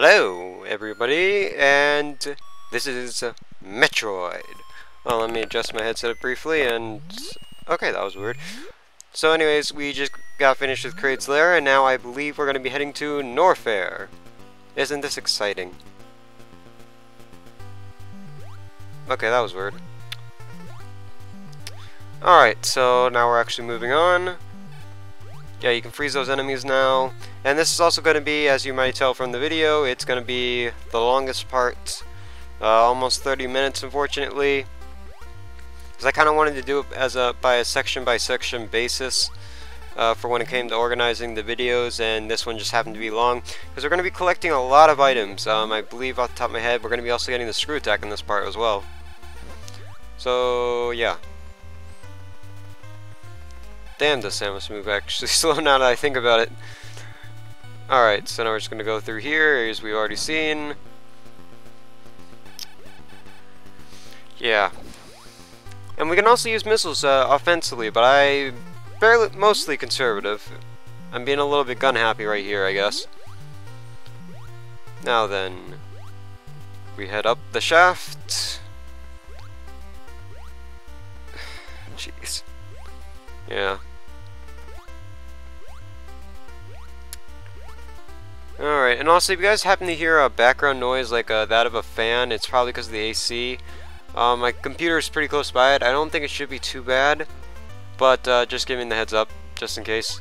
Hello, everybody, and this is Metroid. Well, let me adjust my headset up briefly, and... okay, that was weird. So anyways, we just got finished with Kraid's Lair, and now I believe we're going to be heading to Norfair. Isn't this exciting? Okay, that was weird. Alright, so now we're actually moving on. Yeah, you can freeze those enemies now. And this is also going to be, as you might tell from the video, it's going to be the longest part. Almost 30 minutes, unfortunately. Because I kind of wanted to do it as by a section-by-section basis for when it came to organizing the videos, and this one just happened to be long. Because we're going to be collecting a lot of items. I believe off the top of my head, we're going to be also getting the screw attack in this part as well. So, yeah. Damn, does Samus move actually slow now that I think about it. Alright, so now we're just going to go through here, areas we've already seen. Yeah. And we can also use missiles offensively, but I'm mostly conservative. I'm being a little bit gun happy right here, I guess. Now then, we head up the shaft. Jeez. Yeah. Alright, and also if you guys happen to hear a background noise like that of a fan, it's probably because of the AC. My computer is pretty close by it. I don't think it should be too bad, but just giving the heads up, just in case.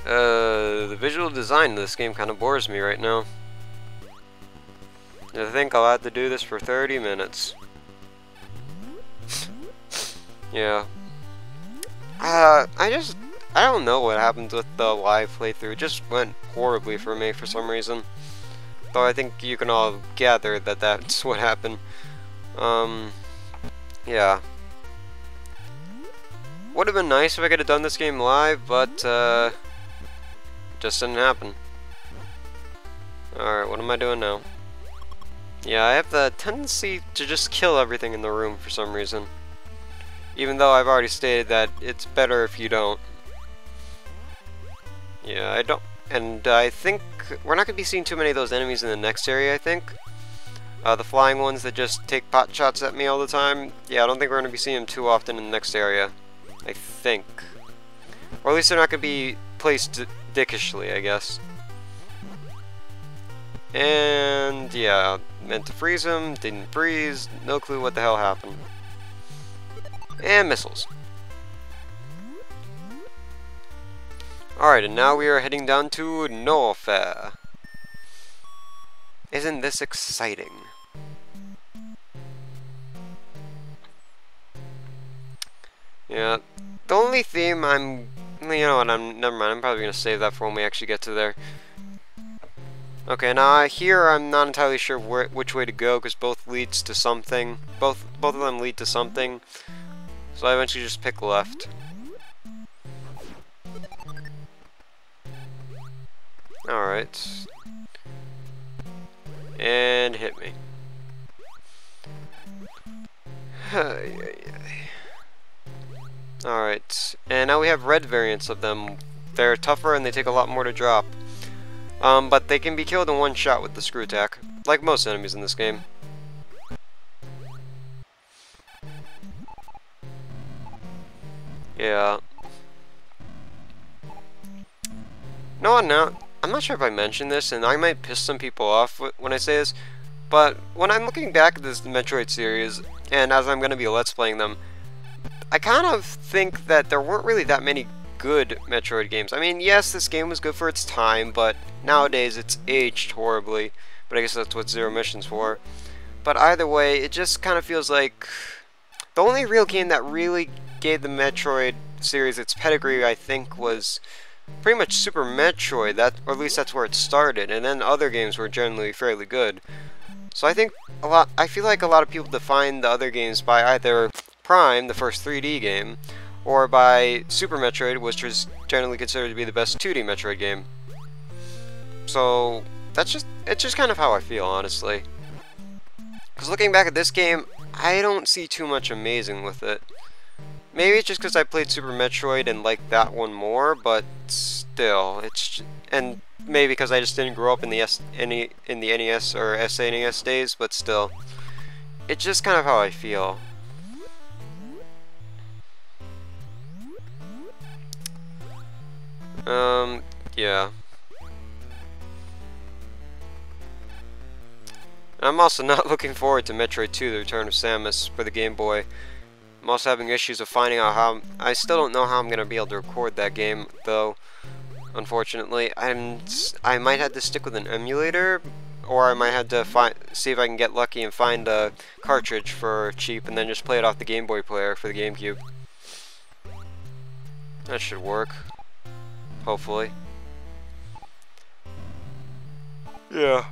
The visual design of this game kind of bores me right now. I think I'll have to do this for 30 minutes. Yeah. I don't know what happened with the live playthrough. It just went horribly for me for some reason. Though I think you can all gather that that's what happened. Yeah. Would have been nice if I could have done this game live, but just didn't happen. Alright, what am I doing now? Yeah, I have the tendency to just kill everything in the room for some reason. Even though I've already stated that it's better if you don't. Yeah, I don't... and I think we're not going to be seeing too many of those enemies in the next area, I think. The flying ones that just take pot shots at me all the time. Yeah, I don't think we're going to be seeing them too often in the next area. I think. Or at least they're not going to be placed dickishly, I guess. And yeah, meant to freeze them, didn't freeze, no clue what the hell happened. And missiles. Alright, and now we are heading down to Norfair. Isn't this exciting? Yeah, the only theme you know what, never mind, I'm probably going to save that for when we actually get to there. Okay, now here I'm not entirely sure which way to go, because both leads to something. Both of them lead to something. So I eventually just pick left. Alright. And hit me. Alright. And now we have red variants of them. They're tougher and they take a lot more to drop. But they can be killed in one shot with the screw attack. Like most enemies in this game. Yeah. No, I'm not sure if I mentioned this, and I might piss some people off when I say this, but when I'm looking back at this Metroid series, and as I'm going to be Let's Playing them, I kind of think that there weren't really that many good Metroid games. I mean, yes, this game was good for its time, but nowadays it's aged horribly, but I guess that's what Zero Mission's for. But either way, it just kind of feels like the only real game that really gave the Metroid series its pedigree, I think, was pretty much Super Metroid, or at least that's where it started, and then other games were generally fairly good. So I feel like a lot of people define the other games by either Prime, the first 3D game, or by Super Metroid, which was generally considered to be the best 2D Metroid game. So it's just kind of how I feel, honestly. Because looking back at this game, I don't see too much amazing with it. Maybe it's just because I played Super Metroid and liked that one more, but still, and maybe because I just didn't grow up in the in the NES or SNES days, but still, it's just kind of how I feel. Yeah. I'm also not looking forward to Metroid 2: The Return of Samus for the Game Boy. I'm also having issues of finding out how... I still don't know how I'm going to be able to record that game, though, unfortunately. I might have to stick with an emulator, or I might have to see if I can get lucky and find a cartridge for cheap, and then just play it off the Game Boy player for the GameCube. That should work. Hopefully. Yeah.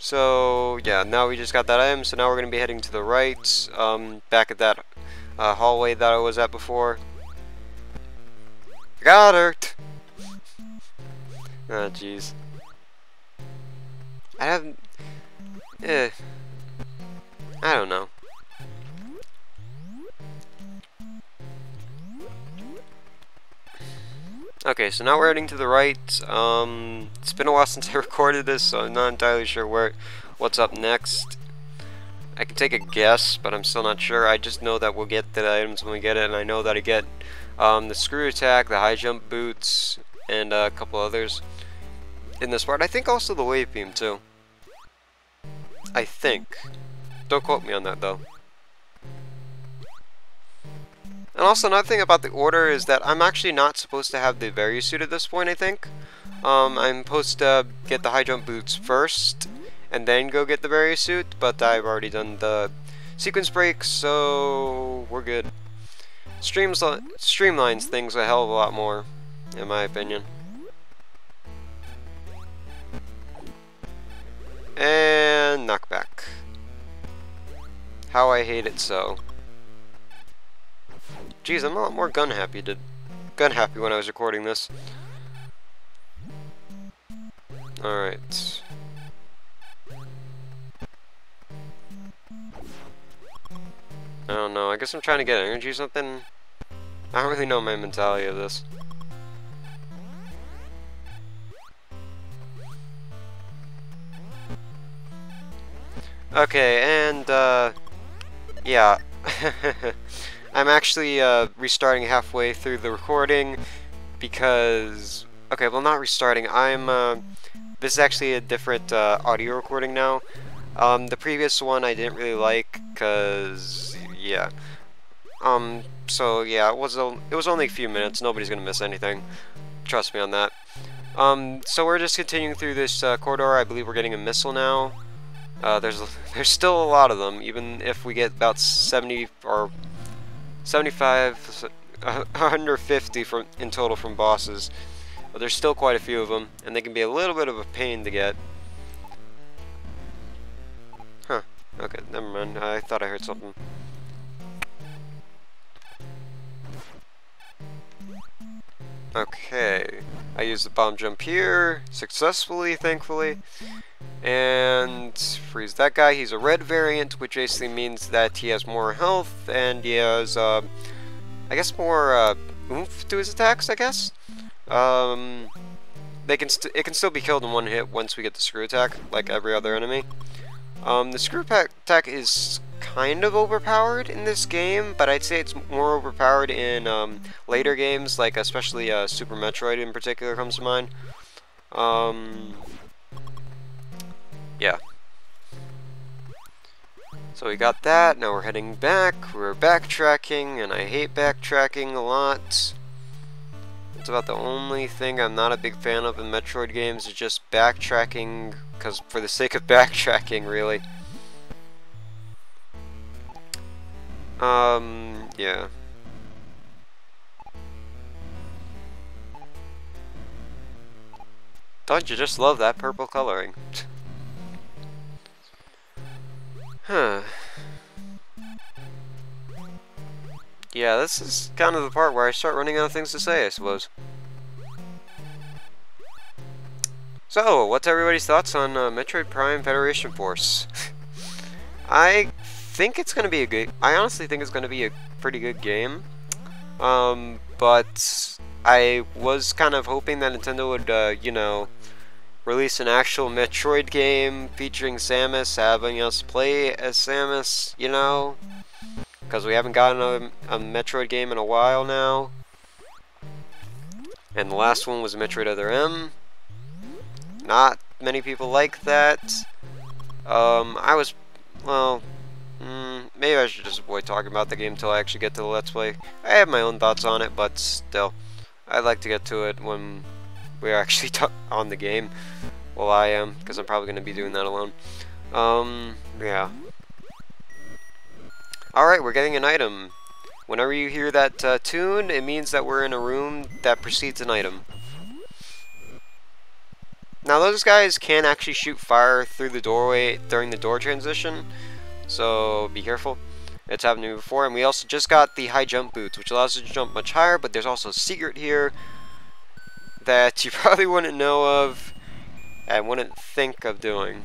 So, yeah, now we just got that item, so now we're going to be heading to the right, back at that hallway that I was at before. Got her! Oh, jeez. I don't know. Okay, so now we're heading to the right. It's been a while since I recorded this, so I'm not entirely sure what's up next. I can take a guess, but I'm still not sure. I just know that we'll get the items when we get it, and I know that I get the screw attack, the high jump boots, and a couple others in this part. I think also the wave beam too. I think. Don't quote me on that though. And also another thing about the order is that I'm actually not supposed to have the Very Suit at this point, I think. I'm supposed to get the high jump boots first, and then go get the Very Suit, but I've already done the sequence break, so we're good. Streamlines things a hell of a lot more, in my opinion. And knockback. How I hate it so. Jeez, I'm a lot more gun happy when I was recording this. Alright. I don't know, I guess I'm trying to get energy or something. I don't really know my mentality of this. Okay, and yeah. I'm actually restarting halfway through the recording because... Okay, well, not restarting. This is actually a different audio recording now. The previous one I didn't really like because... Yeah. So, yeah, it was only a few minutes. Nobody's gonna miss anything. Trust me on that. So we're just continuing through this corridor. I believe we're getting a missile now. There's still a lot of them, even if we get about 70 or 75, 150 in total from bosses. But there's still quite a few of them, and they can be a little bit of a pain to get. Huh. Okay, never mind. I thought I heard something. Okay. I used the bomb jump here successfully, thankfully. And freeze that guy. He's a red variant, which basically means that he has more health and he has, I guess, more oomph to his attacks. I guess. It can still be killed in one hit once we get the screw attack, like every other enemy. The screw attack is kind of overpowered in this game, but I'd say it's more overpowered in later games, like especially Super Metroid in particular comes to mind. Yeah. So we got that, now we're heading back, we're backtracking, and I hate backtracking a lot. It's about the only thing I'm not a big fan of in Metroid games, is just backtracking, because for the sake of backtracking, really. Yeah. Don't you just love that purple coloring? Huh. Yeah, this is kind of the part where I start running out of things to say, I suppose. So, what's everybody's thoughts on Metroid Prime Federation Force? I think it's gonna be a good. I honestly think it's gonna be a pretty good game. But I was kind of hoping that Nintendo would, you know, release an actual Metroid game featuring Samus, having us play as Samus, you know, because we haven't gotten a Metroid game in a while now. And the last one was Metroid Other M. Not many people like that. Well, maybe I should just avoid talking about the game until I actually get to the Let's Play. I have my own thoughts on it, but still, I'd like to get to it when we're actually on the game. Well, I am, because I'm probably going to be doing that alone. Yeah. Alright, we're getting an item. Whenever you hear that tune, it means that we're in a room that precedes an item. Now, those guys can actually shoot fire through the doorway during the door transition, so be careful. It's happened to me before, and we also just got the high jump boots, which allows us to jump much higher, but there's also a secret here that you probably wouldn't know of and wouldn't think of doing.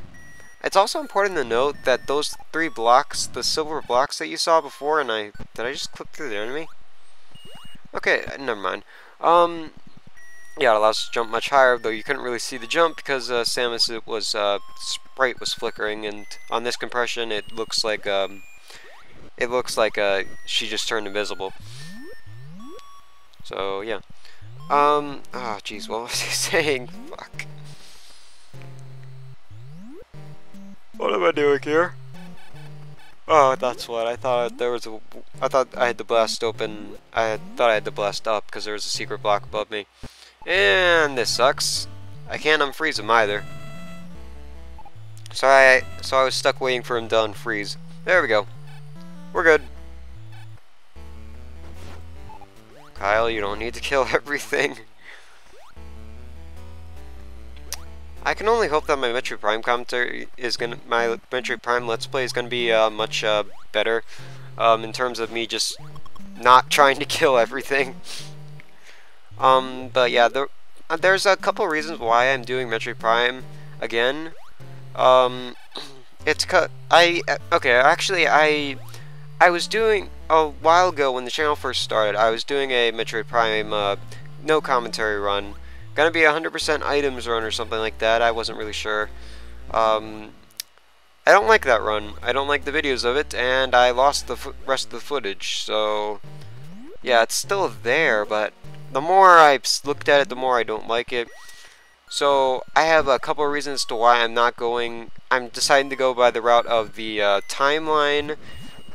It's also important to note that those 3 blocks, the silver blocks that you saw before, and did I just clip through the enemy? Okay, never mind. Yeah, it allows us to jump much higher, though you couldn't really see the jump because Samus sprite was flickering, and on this compression it looks like she just turned invisible. So yeah. Oh jeez, what was he saying? Fuck. What am I doing here? Oh, that's what. I thought I had the blast open. I thought I had the blast up because there was a secret block above me. And this sucks. I can't unfreeze him either. So I was stuck waiting for him to unfreeze. There we go. We're good. Kyle, you don't need to kill everything. I can only hope that my Metroid Prime commentary my Metroid Prime Let's Play is gonna be much better in terms of me just not trying to kill everything. But yeah, there's a couple reasons why I'm doing Metroid Prime again. I was doing a while ago when the channel first started. I was doing a Metroid Prime no commentary run. Gonna be 100% items run or something like that. I wasn't really sure. I don't like that run. I don't like the videos of it, and I lost the rest of the footage. So yeah, it's still there, but the more I've looked at it, the more I don't like it. So I have a couple of reasons to why I'm deciding to go by the route of the timeline.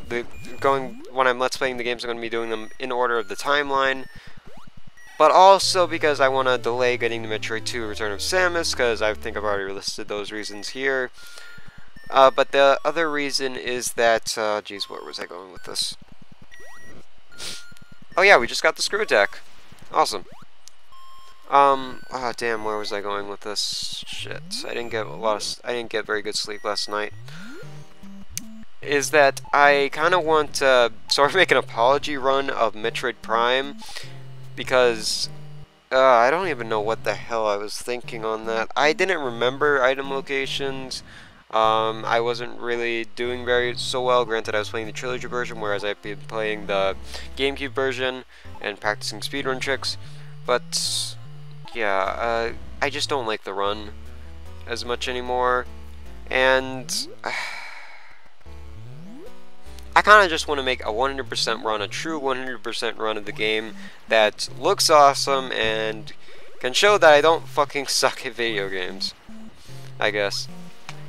When I'm Let's Playing the games, I'm going to be doing them in order of the timeline. But also because I want to delay getting to Metroid 2 Return of Samus, because I think I've already listed those reasons here. But the other reason is that, geez, where was I going with this? Oh yeah, we just got the screw attack. Awesome. Oh damn, where was I going with this? Shit, I didn't get very good sleep last night. Is that I kind of want to sort of make an apology run of Metroid Prime, because I don't even know what the hell I was thinking on that. I didn't remember item locations. I wasn't really doing so well. Granted, I was playing the trilogy version, whereas I've been playing the GameCube version and practicing speedrun tricks. But yeah, I just don't like the run as much anymore, and I kind of just want to make a 100% run, a true 100% run of the game that looks awesome and can show that I don't fucking suck at video games, I guess.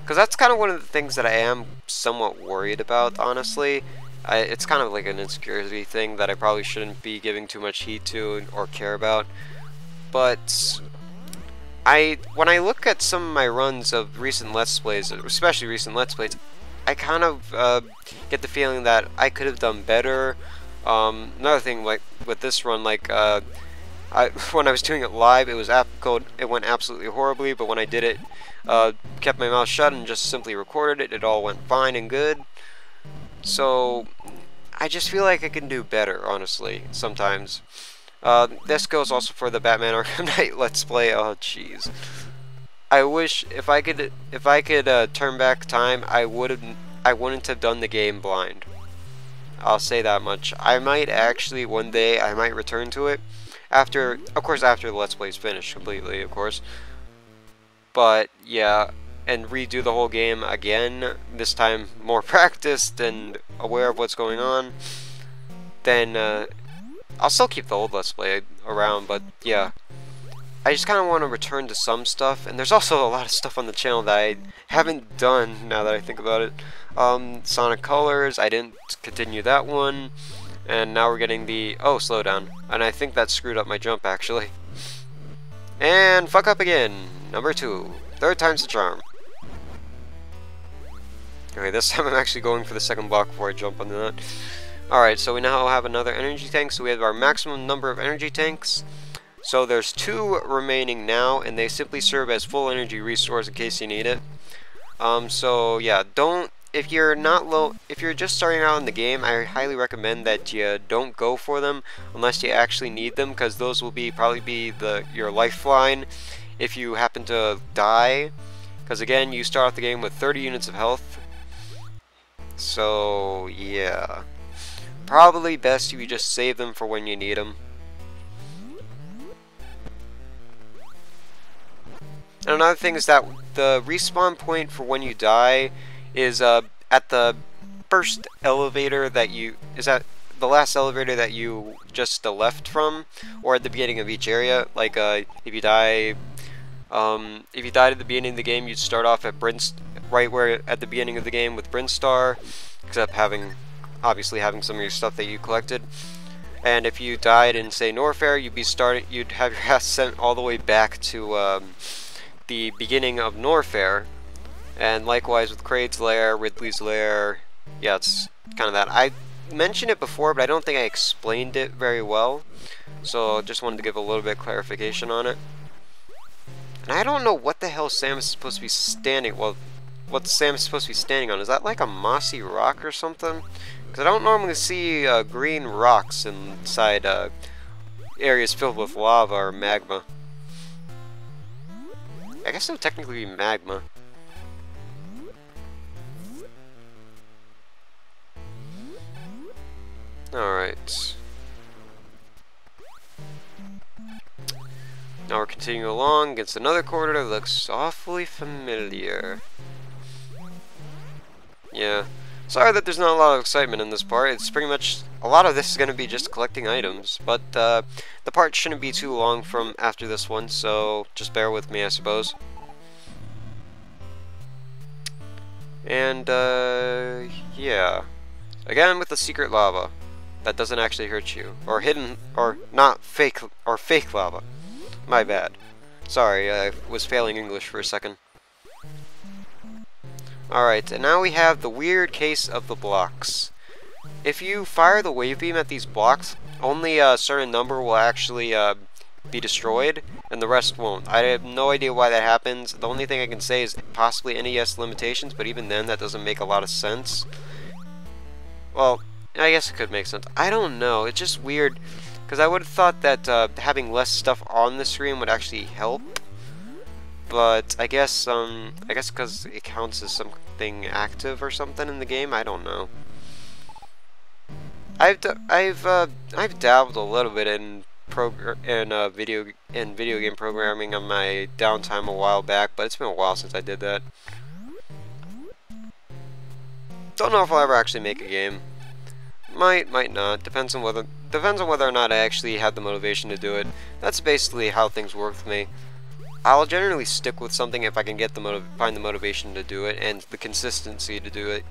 Because that's kind of one of the things that I am somewhat worried about, honestly. It's kind of like an insecurity thing that I probably shouldn't be giving too much heed to or care about. But when I look at some of my runs of recent Let's Plays, especially recent Let's Plays, I kind of get the feeling that I could have done better. Another thing, like with this run, like when I was doing it live, it went absolutely horribly. But when I did it, kept my mouth shut and just simply recorded it, it all went fine and good. So I just feel like I can do better, honestly, sometimes. This goes also for the Batman Arkham Knight Let's Play. Oh, jeez. I wish if I could turn back time, I would have I wouldn't have done the game blind. I'll say that much. I might actually, one day, I might return to it. After, of course, after the Let's Play is finished completely, of course. But, yeah, and redo the whole game again, this time more practiced and aware of what's going on. Then, I'll still keep the old Let's Play around, but, yeah. I just kind of want to return to some stuff, and there's also a lot of stuff on the channel that I haven't done, now that I think about it. Sonic Colors, I didn't continue that one, and now we're getting the, oh, slow down, and I think that screwed up my jump, actually. And fuck up again, number 2, third time's the charm. Okay, this time I'm actually going for the second block before I jump onto that. Alright, so we now have another energy tank, so we have our maximum number of energy tanks. So there's 2 remaining now, and they simply serve as full energy restores in case you need it. So yeah, if you're just starting out in the game, I highly recommend that you don't go for them unless you actually need them, because those will probably be your lifeline if you happen to die. Because again, you start off the game with 30 units of health. So yeah, probably best if you just save them for when you need them. And another thing is that the respawn point for when you die is at the first elevator that at the last elevator that you just left from, or at the beginning of each area. Like if you died at the beginning of the game, you'd start off at right where at the beginning of the game with Brinstar, except obviously having some of your stuff that you collected. And if you died in, say, Norfair, you'd have your ass sent all the way back to the beginning of Norfair. And likewise with Kraid's Lair, Ridley's Lair. Yeah, it's kind of that. I mentioned it before, but I don't think I explained it very well. So just wanted to give a little bit of clarification on it. And I don't know what the hell Sam is supposed to be standing. Well, what Sam is supposed to be standing on. Is that like a mossy rock or something? Because I don't normally see green rocks inside areas filled with lava or magma. I guess it would technically be magma. Alright. Now we're continuing along against another corridor that looks awfully familiar. Yeah. Sorry that there's not a lot of excitement in this part. It's pretty much, a lot of this is going to be just collecting items. But the part shouldn't be too long from after this one, so just bear with me, I suppose. And, yeah. Again with the secret lava. That doesn't actually hurt you. Or hidden, or not fake, or fake lava. My bad. Sorry, I was failing English for a second. Alright, and now we have the weird case of the blocks. If you fire the wave beam at these blocks, only a certain number will actually be destroyed, and the rest won't. I have no idea why that happens. The only thing I can say is possibly NES limitations, but even then that doesn't make a lot of sense. Well, I guess it could make sense. I don't know, it's just weird, because I would have thought that having less stuff on the screen would actually help. But I guess because it counts as something active or something in the game, I don't know. I've dabbled a little bit in video game programming on my downtime a while back, but it's been a while since I did that. Don't know if I'll ever actually make a game. Might not. Depends on whether or not I actually have the motivation to do it. That's basically how things work with me. I'll generally stick with something if I can find the motivation to do it and the consistency to do it.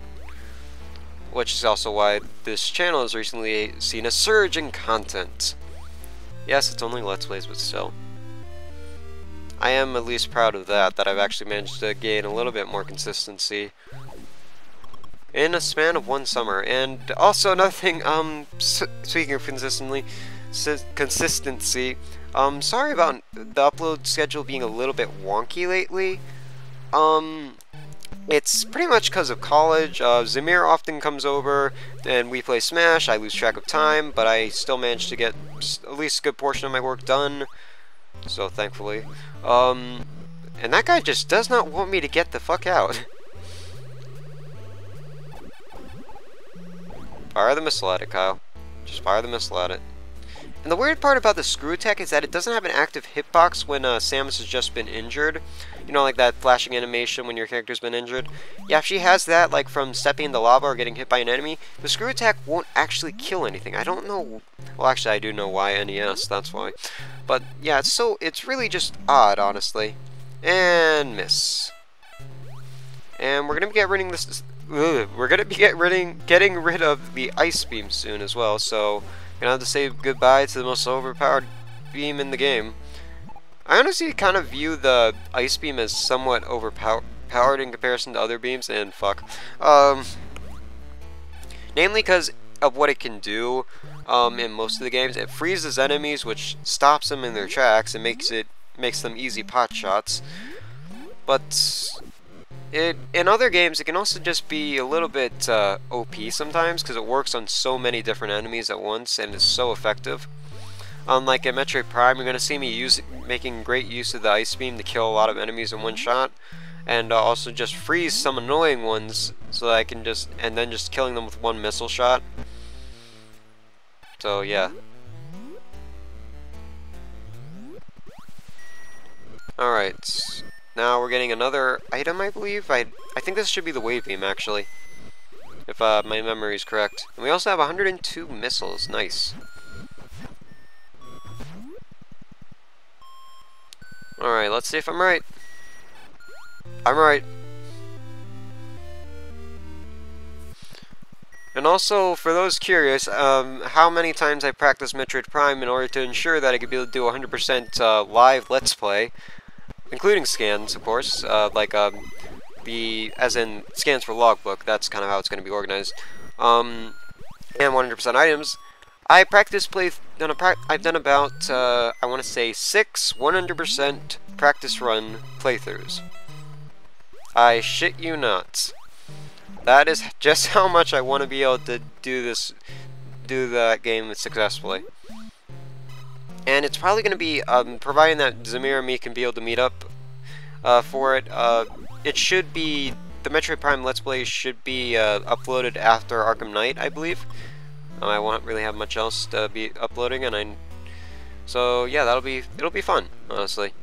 Which is also why this channel has recently seen a surge in content. Yes, it's only Let's Plays, but still. I am at least proud of that I've actually managed to gain a little bit more consistency in a span of one summer. And also another thing, speaking of consistency, sorry about the upload schedule being a little bit wonky lately. It's pretty much because of college. Zamir often comes over and we play Smash. I lose track of time, but I still manage to get at least a good portion of my work done. So thankfully. And that guy just does not want me to get the fuck out. Fire the missile at it, Kyle. Just fire the missile at it. And the weird part about the screw attack is that it doesn't have an active hitbox when Samus has just been injured. You know, like that flashing animation when your character's been injured. Yeah, if she has that, like from stepping into lava or getting hit by an enemy, the screw attack won't actually kill anything. I don't know. Well, actually, I do know why NES. That's why. But yeah, it's really just odd, honestly. And miss. And we're gonna be getting rid of the ice beam soon as well. So. Gonna have to say goodbye to the most overpowered beam in the game. I honestly kind of view the ice beam as somewhat overpowered in comparison to other beams, and fuck. Namely because of what it can do in most of the games. It freezes enemies, which stops them in their tracks and makes them easy pot shots. But in other games, it can also just be a little bit OP sometimes, because it works on so many different enemies at once, and is so effective. Unlike in Metroid Prime, you're going to see me making great use of the ice beam to kill a lot of enemies in one shot, and also just freeze some annoying ones, so that I can and then just killing them with one missile shot. So yeah. Alright. Now we're getting another item, I believe. I think this should be the wave beam, actually, if my memory is correct. And we also have 102 missiles. Nice. Alright, let's see if I'm right. I'm right. And also, for those curious, how many times I practiced Metroid Prime in order to ensure that I could be able to do 100% live Let's Play, including scans, of course, as in scans for logbook. That's kind of how it's going to be organized. And 100% items. I've done about I want to say 6 100% practice run playthroughs. I shit you not. That is just how much I want to be able to do that game successfully. And it's probably going to be, providing that Zamir and me can be able to meet up for it, it should be, the Metroid Prime Let's Play should be uploaded after Arkham Knight, I believe. I won't really have much else to be uploading, and so yeah, it'll be fun, honestly.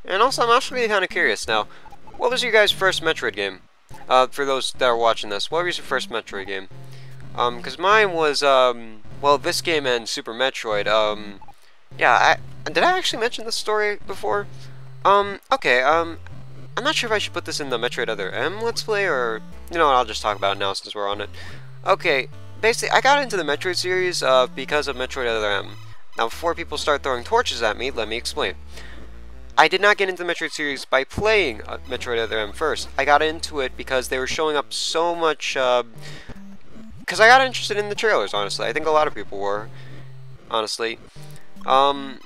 And also, I'm actually kind of curious now, what was your guys' first Metroid game? For those that are watching this, what was your first Metroid game? Because mine was, well, this game and Super Metroid. Yeah, did I actually mention this story before? Okay, I'm not sure if I should put this in the Metroid Other M Let's Play, or, you know what, I'll just talk about it now since we're on it. Okay, basically, I got into the Metroid series, because of Metroid Other M. Now, before people start throwing torches at me, let me explain. I did not get into the Metroid series by playing Metroid Other M first. I got into it because they were showing up so much, because I got interested in the trailers, honestly. I think a lot of people were, honestly. And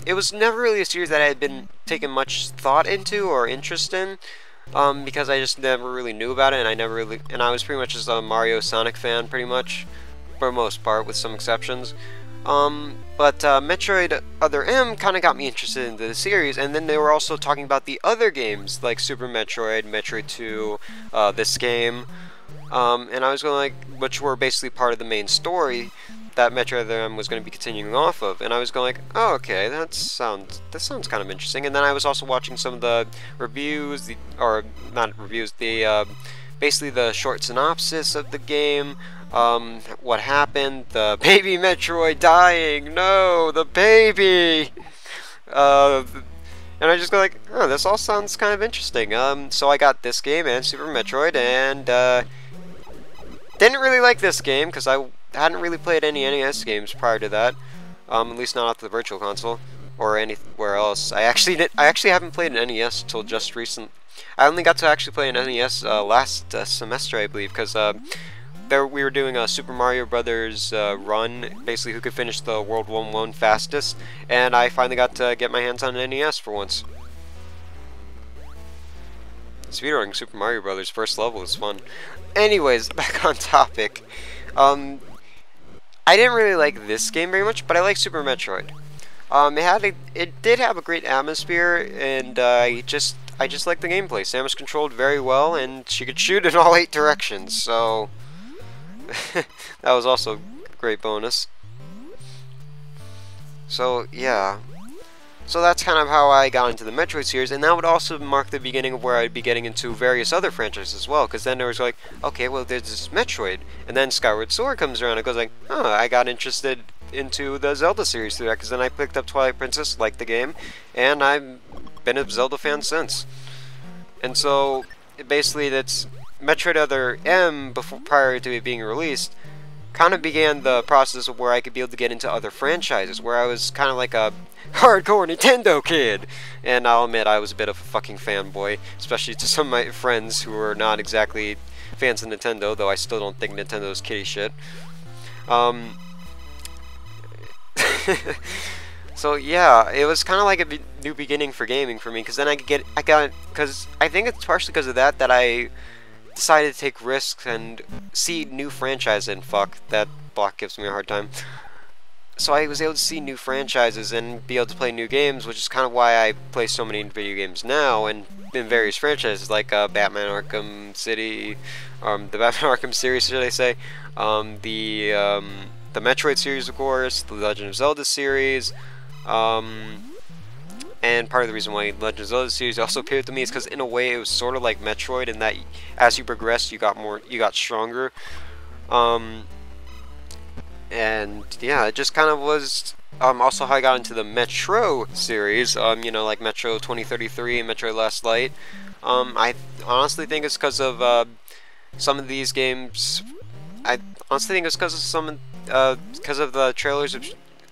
it was never really a series that I had been taking much thought into or interest in, because I just never really knew about it, and I was pretty much just a Mario Sonic fan, pretty much, for the most part, with some exceptions. But Metroid Other M kind of got me interested in the series, and then they were also talking about the other games, like Super Metroid, Metroid 2, this game, and I was going like, which were basically part of the main story that Metroid Other M was going to be continuing off of, and I was going like, oh, okay, that sounds kind of interesting. And then I was also watching some of the reviews, basically the short synopsis of the game. What happened, the baby Metroid dying, no, the baby, and I just go like, oh, this all sounds kind of interesting. So I got this game and Super Metroid, and, didn't really like this game, because I hadn't really played any NES games prior to that, at least not off the Virtual Console, or anywhere else. I actually haven't played an NES till just recent. I only got to actually play an NES, last semester, I believe, because, we were doing a Super Mario Brothers run, basically who could finish the World 1-1 fastest, and I finally got to get my hands on an NES for once. Speedrunning Super Mario Brothers first level is fun. Anyways, back on topic. I didn't really like this game very much, but I like Super Metroid. It did have a great atmosphere, and I just like the gameplay. Samus controlled very well, and she could shoot in all 8 directions, so that was also a great bonus. So yeah, so that's kind of how I got into the Metroid series, and that would also mark the beginning of where I'd be getting into various other franchises as well, because then there was like, okay, well, there's this Metroid, and then Skyward Sword comes around, it goes like, oh, I got interested into the Zelda series through that, because then I picked up Twilight Princess, liked the game, and I've been a Zelda fan since. And so, basically, that's Metroid Other M, prior to it being released, kind of began the process of where I could be able to get into other franchises, where I was kind of like a hardcore Nintendo kid. And I'll admit, I was a bit of a fucking fanboy, especially to some of my friends who are not exactly fans of Nintendo, though I still don't think Nintendo's kitty shit. So yeah, it was kind of like a new beginning for gaming for me, because then because I think it's partially because of that I decided to take risks and see new franchises, and fuck, that block gives me a hard time. So I was able to see new franchises and be able to play new games, which is kind of why I play so many video games now, and in various franchises like Batman Arkham City, the Batman Arkham series, should I say, the Metroid series, of course, the Legend of Zelda series, and part of the reason why Legend of Zelda series also appealed to me is because in a way it was sort of like Metroid in that as you progressed you got stronger. And yeah, it just kind of was also how I got into the Metro series, you know, like Metro 2033 and Metroid Last Light. I honestly think it's because of some of these games. I honestly think it's because of the trailers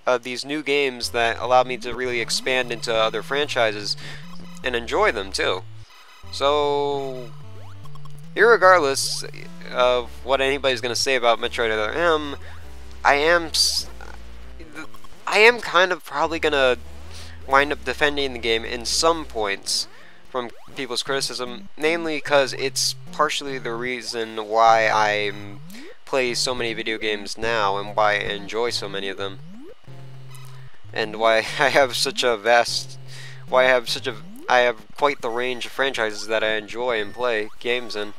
of these new games that allowed me to really expand into other franchises and enjoy them too. So, irregardless of what anybody's gonna say about Metroid Other M, I am kind of probably gonna wind up defending the game in some points from people's criticism, namely because it's partially the reason why I play so many video games now and why I enjoy so many of them, and why I have I have quite the range of franchises that I enjoy and play games in.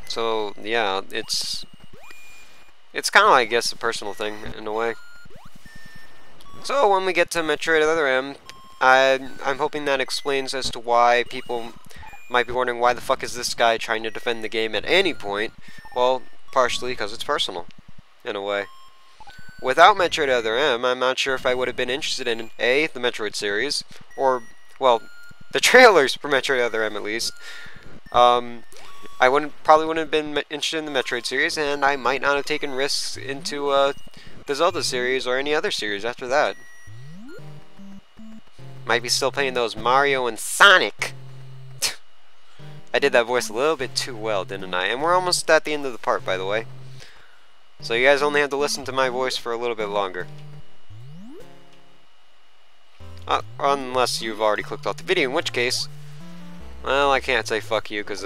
So yeah, it's kind of, I guess, a personal thing in a way. So when we get to Metroid Other M, I'm hoping that explains as to why people might be wondering why the fuck is this guy trying to defend the game at any point. Well, partially because it's personal, in a way. Without Metroid Other M, I'm not sure if I would have been interested in A, the Metroid series, or, well, the trailers for Metroid Other M at least. I probably wouldn't have been interested in the Metroid series, and I might not have taken risks into the Zelda series or any other series after that. Might be still playing those Mario and Sonic. I did that voice a little bit too well, didn't I? And we're almost at the end of the part, by the way. So you guys only have to listen to my voice for a little bit longer. Unless you've already clicked off the video, in which case, well, I can't say fuck you, because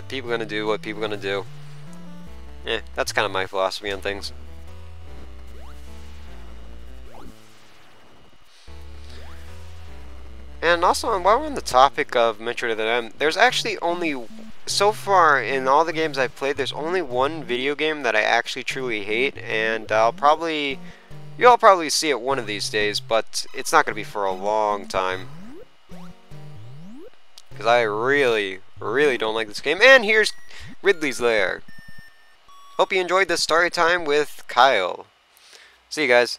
people are gonna do what people are gonna do. That's kind of my philosophy on things. And also, while we're on the topic of Metroid Other M, there's actually only, so far in all the games I've played, there's only one video game that I actually truly hate, and you'll probably see it one of these days, but it's not gonna be for a long time. Because I really, really don't like this game. And here's Ridley's Lair. Hope you enjoyed this story time with Kyle. See you guys.